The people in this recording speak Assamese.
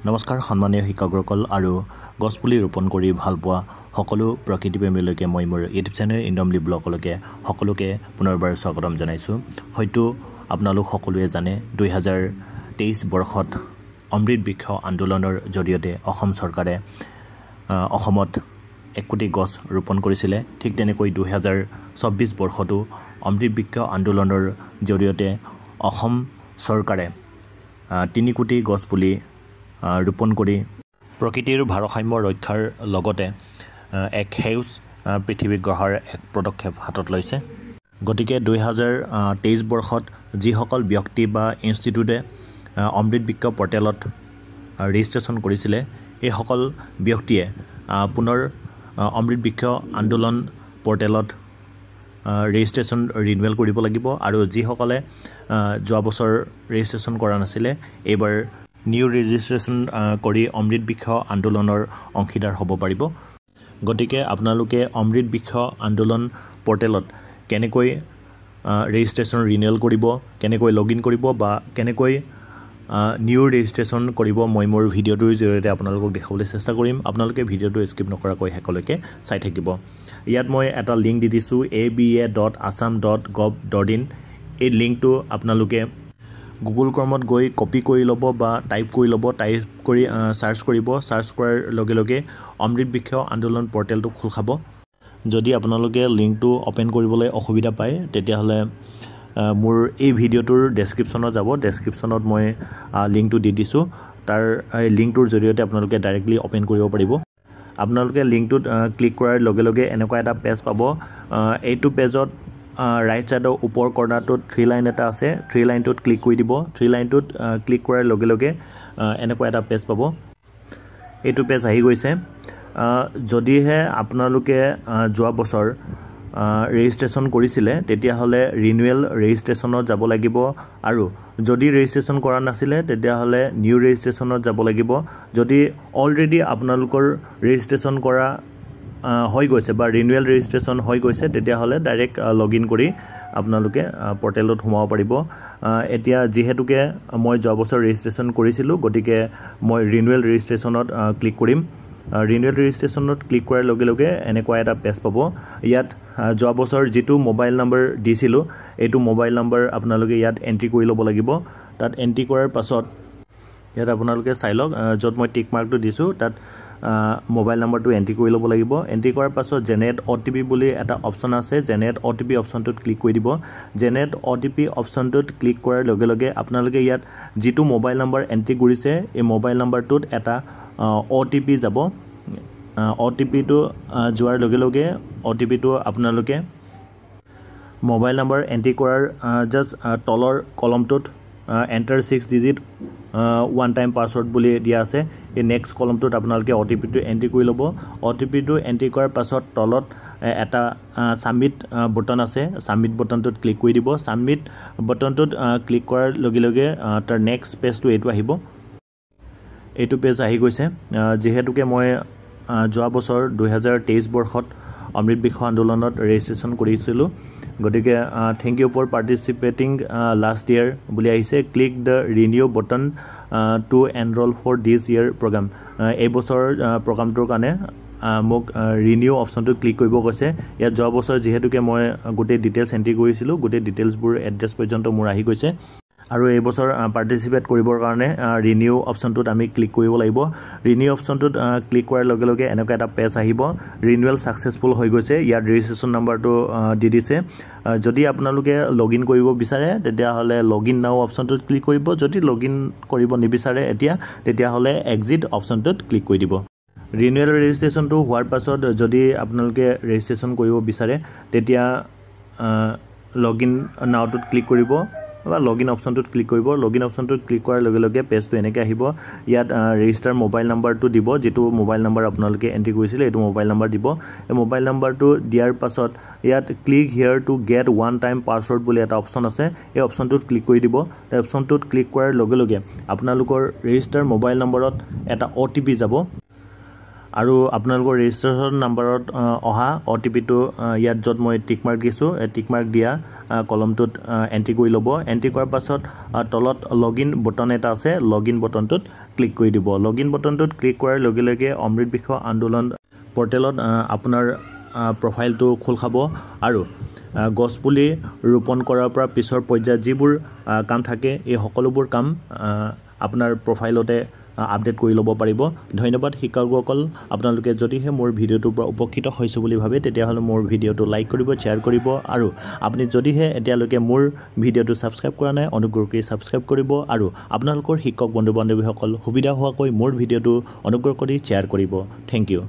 নমস্কাৰ সন্মানীয় শিক্ষকসকল আৰু গছপুলি ৰোপণ কৰি ভাল পোৱা সকলো প্ৰকৃতিপ্ৰেমীলৈকে মই মোৰ ইউটিউব চেনেল ইন্দমলি ব্লগলৈকে সকলোকে পুনৰবাৰ স্বাগতম জনাইছোঁ। হয়তো আপোনালোক সকলোৱে জানে 2023 বৰ্ষত অমৃত বৃক্ষ আন্দোলনৰ জৰিয়তে অসম চৰকাৰে অসমত 1 কোটি গছ ৰোপণ কৰিছিলে। ঠিক তেনেকৈ 2024 বৰ্ষতো অমৃত বৃক্ষ আন্দোলনৰ জৰিয়তে অসম চৰকাৰে 3 কোটি গছ পুলি ৰোপণ কৰি প্ৰকৃতিৰ ভাৰসাম্য ৰক্ষাৰ লগতে এক সেউজ পৃথিৱী গঢ়াৰ এক পদক্ষেপ হাতত লৈছে। গতিকে 2023 বৰ্ষত যিসকল ব্যক্তি বা ইনষ্টিটিউটে অমৃত বৃক্ষ পৰ্টেলত ৰেজিষ্ট্ৰেশ্যন কৰিছিলে এইসকল ব্যক্তিয়ে পুনৰ অমৃত বৃক্ষ আন্দোলন পৰ্টেলত ৰেজিষ্ট্ৰেশ্যন ৰিনিউৱেল কৰিব লাগিব আৰু যিসকলে যোৱা বছৰ ৰেজিষ্ট্ৰেশ্যন কৰা নাছিলে এইবাৰ নিউ ৰেজিষ্ট্ৰেশ্যন কৰি অমৃত বৃক্ষ আন্দোলনৰ অংশীদাৰ হ'ব পাৰিব। গতিকে আপোনালোকে অমৃত বৃক্ষ আন্দোলন পৰ্টেলত কেনেকৈ ৰেজিষ্ট্ৰেশ্যন ৰিনিউৱেল কৰিব, কেনেকৈ লগ ইন কৰিব বা কেনেকৈ নিউ ৰেজিষ্ট্ৰেশ্যন কৰিব মই মোৰ ভিডিঅ'টোৰ জৰিয়তে আপোনালোকক দেখাবলৈ চেষ্টা কৰিম। আপোনালোকে ভিডিঅ'টো স্কিপ নকৰাকৈ শেষলৈকে চাই থাকিব। ইয়াত মই এটা লিংক দি দিছোঁ aba.assam.gov.in। এই লিংকটো আপোনালোকে গুগল ক্ৰমত গৈ কপি কৰি ল'ব বা টাইপ কৰি ল'ব। টাইপ কৰি চাৰ্চ কৰিব। চাৰ্চ কৰাৰ লগে লগে অমৃত বৃক্ষ আন্দোলন পৰ্টেলটো খোল খাব। যদি আপোনালোকে লিংকটো অ'পেন কৰিবলৈ অসুবিধা পায় তেতিয়াহ'লে মোৰ এই ভিডিঅ'টোৰ ডেছক্ৰিপশ্যনত যাব। ডেছক্ৰিপশ্যনত মই লিংকটো দি দিছোঁ। তাৰ লিংকটোৰ জৰিয়তে আপোনালোকে ডাইৰেক্টলি অ'পেন কৰিব পাৰিব। আপোনালোকে লিংকটোত ক্লিক কৰাৰ লগে লগে এনেকুৱা এটা পেজ পাব। এইটো পেজত ৰাইট ছাইডৰ ওপৰ কৰ্ণাৰটোত 3 লাইন এটা আছে। 3 লাইনটোত ক্লিক কৰি দিব। 3 লাইনটোত ক্লিক কৰাৰ লগে লগে এনেকুৱা এটা পেজ পাব। এইটো পেজ আহি গৈছে। যদিহে আপোনালোকে যোৱা বছৰ ৰেজিষ্ট্ৰেশ্যন কৰিছিলে তেতিয়াহ'লে ৰিনিউৱেল ৰেজিষ্ট্ৰেশ্যনত যাব লাগিব আৰু যদি ৰেজিষ্ট্ৰেশ্যন কৰা নাছিলে তেতিয়াহ'লে নিউ ৰেজিষ্ট্ৰেশ্যনত যাব লাগিব। যদি অলৰেডি আপোনালোকৰ ৰেজিষ্ট্ৰেশ্যন কৰা হৈ গৈছে বা ৰিনিউৱেল ৰেজিষ্ট্ৰেশ্যন হৈ গৈছে তেতিয়াহ'লে ডাইৰেক্ট লগ ইন কৰি আপোনালোকে পৰ্টেলত সোমাব পাৰিব। এতিয়া যিহেতুকে মই যোৱা বছৰ ৰেজিষ্ট্ৰেশ্যন কৰিছিলোঁ গতিকে মই ৰিনিউৱেল ৰেজিষ্ট্ৰেশ্যনত ক্লিক কৰিম। ৰিনিউৱেল ৰেজিষ্ট্ৰেশ্যনত ক্লিক কৰাৰ লগে লগে এনেকুৱা এটা পেজ পাব। ইয়াত যোৱা বছৰ যিটো মোবাইল নম্বৰ দিছিলোঁ এইটো মোবাইল নম্বৰ আপোনালোকে ইয়াত এণ্ট্ৰি কৰি ল'ব লাগিব। তাত এণ্ট্ৰি কৰাৰ পাছত ইয়াত আপোনালোকে চাই লওক য'ত মই টিক মাৰ্কটো দিছোঁ তাত মোবাইল নম্বৰটো এণ্ট্ৰি কৰি ল'ব লাগিব। এণ্ট্ৰি কৰাৰ পাছত জেনেৰেট OTP বুলি এটা অপশ্যন আছে। জেনেৰেট OTP অপশ্যনটোত ক্লিক কৰি দিব। জেনেৰেট OTP অপশ্যনটোত ক্লিক কৰাৰ লগে লগে আপোনালোকে ইয়াত যিটো মোবাইল নম্বৰ এণ্ট্ৰি কৰিছে এই মোবাইল নম্বৰটোত এটা OTP যাব। OTPটো যোৱাৰ লগে লগে OTPটো আপোনালোকে মোবাইল নম্বৰ এণ্ট্ৰি কৰাৰ জাষ্ট তলৰ কলমটোত enter 6 digit one time password বুলি দিয়া আছে। এই নেক্সট কলমটোত আপোনালোকে OTPটো এণ্ট্ৰি কৰি ল'ব। OTPটো এণ্ট্ৰি কৰাৰ পাছত তলত এটা ছাবমিট বটন আছে। ছাবমিট বটনটোত ক্লিক কৰি দিব। ছাবমিট বটনটোত ক্লিক কৰাৰ লগে লগে তাৰ নেক্সট পেজটো এইটো আহিব। এইটো পেজ আহি গৈছে। যিহেতুকে মই যোৱা বছৰ 2023 বৰ্ষত অমৃত বৃক্ষ আন্দোলনত ৰেজিষ্ট্ৰেশ্যন কৰিছিলোঁ গতিকে thank you for participating last year বুলি আহিছে। Click the renew button to enrol for this year program. এই বছৰৰ প্ৰগ্ৰামটোৰ কাৰণে মোক ৰিনিউ অপশ্যনটোত ক্লিক কৰিব কৈছে। ইয়াত যোৱা বছৰ যিহেতুকে মই গোটেই ডিটেইলছ এণ্ট্ৰি কৰিছিলোঁ গোটেই ডিটেইলছবোৰ এড্ৰেছ পৰ্যন্ত মোৰ আহি গৈছে আৰু এই বছৰ পাৰ্টিচিপেট কৰিবৰ কাৰণে ৰিনিউ অপশ্যনটোত আমি ক্লিক কৰিব লাগিব। ৰিনিউ অপশ্যনটোত ক্লিক কৰাৰ লগে লগে এনেকুৱা এটা পেজ আহিব। ৰিনিউৱেল ছাকচেছফুল হৈ গৈছে। ইয়াত ৰেজিষ্ট্ৰেশ্যন নাম্বাৰটো দি দিছে। যদি আপোনালোকে লগ ইন কৰিব বিচাৰে তেতিয়াহ'লে লগ ইন নাও অপশ্যনটোত ক্লিক কৰিব। যদি লগ ইন কৰিব নিবিচাৰে এতিয়া তেতিয়াহ'লে এক্সিট অপশ্যনটোত ক্লিক কৰি দিব। ৰিনিউৱেল ৰেজিষ্ট্ৰেশ্যনটো হোৱাৰ পাছত যদি আপোনালোকে ৰেজিষ্ট্ৰেশ্যন কৰিব বিচাৰে তেতিয়া লগ ইন নাওটোত ক্লিক কৰিব বা লগ ইন অপশ্যনটোত ক্লিক কৰিব। লগ ইন অপশ্যনটোত ক্লিক কৰাৰ লগে লগে পেজটো এনেকৈ আহিব। ইয়াত ৰেজিষ্টাৰ মোবাইল নাম্বাৰটো দিব। যিটো মোবাইল নাম্বাৰ আপোনালোকে এণ্ট্ৰি কৰিছিলে এইটো মোবাইল নাম্বাৰ দিব। এই মোবাইল নাম্বাৰটো দিয়াৰ পাছত ইয়াত click here to get one time password বুলি এটা অপশ্যন আছে। এই অপশ্যনটোত ক্লিক কৰি দিব। এই অপশ্যনটোত ক্লিক কৰাৰ লগে লগে আপোনালোকৰ ৰেজিষ্টাৰ মোবাইল নম্বৰত এটা OTP যাব। আৰু আপোনালোকৰ ৰেজিষ্ট্ৰেশ্যন নাম্বাৰত অহা OTP-টো ইয়াত য'ত মই টিক মাৰ্ক দিছোঁ টিক মাৰ্ক দিয়া কলমটোত এণ্ট্ৰি কৰি ল'ব এণ্ট্ৰি কৰাৰ পাছত তলত লগইন বটন এটা আছে লগইন বটনটোত ক্লিক কৰি দিব লগইন বটনটোত ক্লিক কৰাৰ লগে লগে অমৃত বৃক্ষ আন্দোলন পৰ্টেলত আপোনাৰ প্ৰফাইলটো খোল খাব আৰু গছপুলি ৰোপণ কৰাৰ পৰা পিছৰ পৰ্যায়ত যিবোৰ কাম থাকে এই সকলোবোৰ কাম আপোনাৰ প্ৰফাইলতে আপডেট কৰি ল'ব পাৰিব ধন্যবাদ শিক্ষাগুৰুসকল আপোনালোকে যদিহে মোৰ ভিডিঅ'টোৰ পৰা উপকৃত হৈছে বুলি ভাবে তেতিয়াহ'লে মোৰ ভিডিঅ'টো লাইক কৰিব শ্বেয়াৰ কৰিব আৰু আপুনি যদিহে এতিয়ালৈকে মোৰ ভিডিঅ'টো ছাবস্ক্ৰাইব কৰা নাই অনুগ্ৰহ কৰি ছাবস্ক্ৰাইব কৰিব আৰু আপোনালোকৰ শিক্ষক বন্ধু বান্ধৱীসকল সুবিধা হোৱাকৈ মোৰ ভিডিঅ'টো অনুগ্ৰহ কৰি শ্বেয়াৰ কৰিব থেংক ইউ